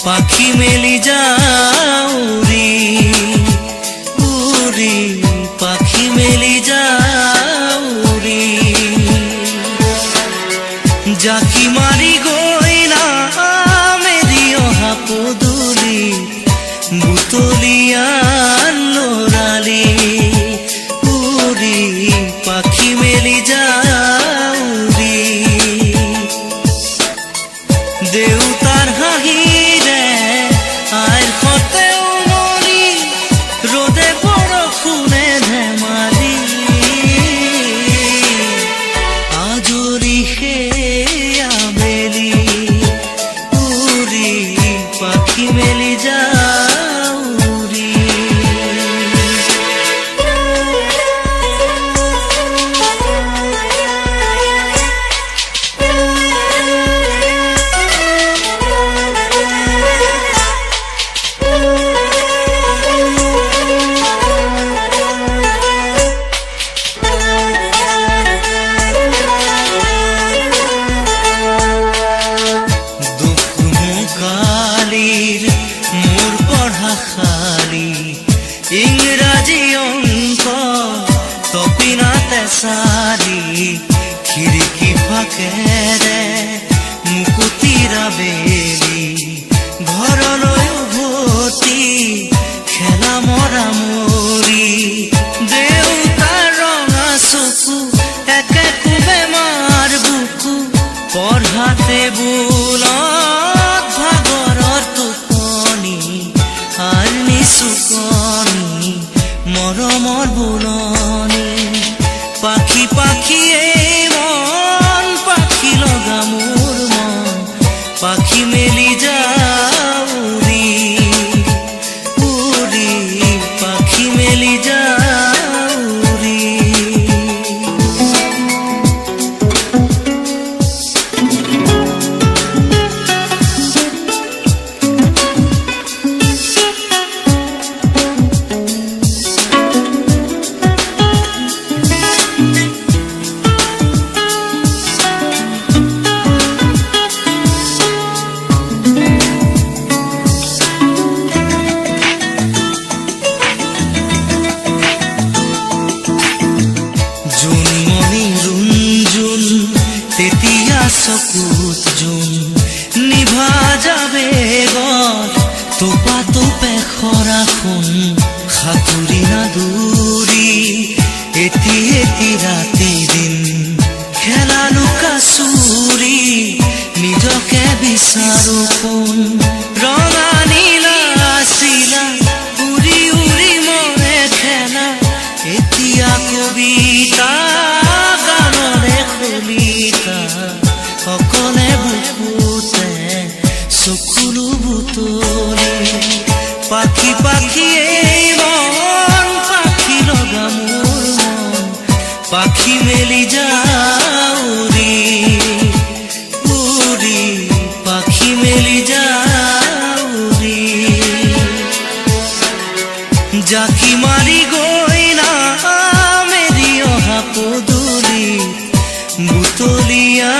পাখি মেলি যাউৰি উৰি পাখি মেলি যাউৰি জাকি মাৰি গইনা মেৰি অহা পদুলি বুতলিয়া লৰালি উৰি পাখি মেলি যাউৰি দেউতাৰ হাঁহিৰে আইৰ সতে উমলি ৰ'দে বৰষুণে ধেমালি আজৰি সেই আবেলি উৰি পাখি মেলি যাউৰি মোৰ পঢ়া খালি ইংৰাজী অংক তপিনাতে চালি খিৰিকী ফাকেৰে মুকুতিৰা বেলি ঘৰলৈ উভতি খেলা মৰা মৰি দেউতাৰ ৰঙা চকু একে কোবে মাৰ বুকু পঢ়াতে বোলত ভাগৰৰ টোপনি আৰ নিচুকনি মৰমৰ বুলনি পাখি পাখি এই মন পাখি লগা মোৰ মন পাখি মেলি যাউৰি উৰি পাখি মেলি যাউৰি তেতিয়া চকুত জোন নিভা যাবে গৰ তোপা তোপে খৰা খুন সাঁতুৰি নাদুৰি এটি এটি ৰাতি দিন খেলা লুকা চুৰি নিজকে বিচাৰো কোন ৰঙা নীলা চিলা উৰি উৰি মনে খেলা এতিয়া কবিতা গানৰে কলিতা অকলে বুকুতে চকুলো বুতলি পাখি পাখি এই মন পাখি লগা মোৰ মন পাখি মেলি যাউৰি উৰি পাখি মেলি যাউৰি জাকি মাৰি গইনা মেৰি অহা পদুলি বুতলিয়া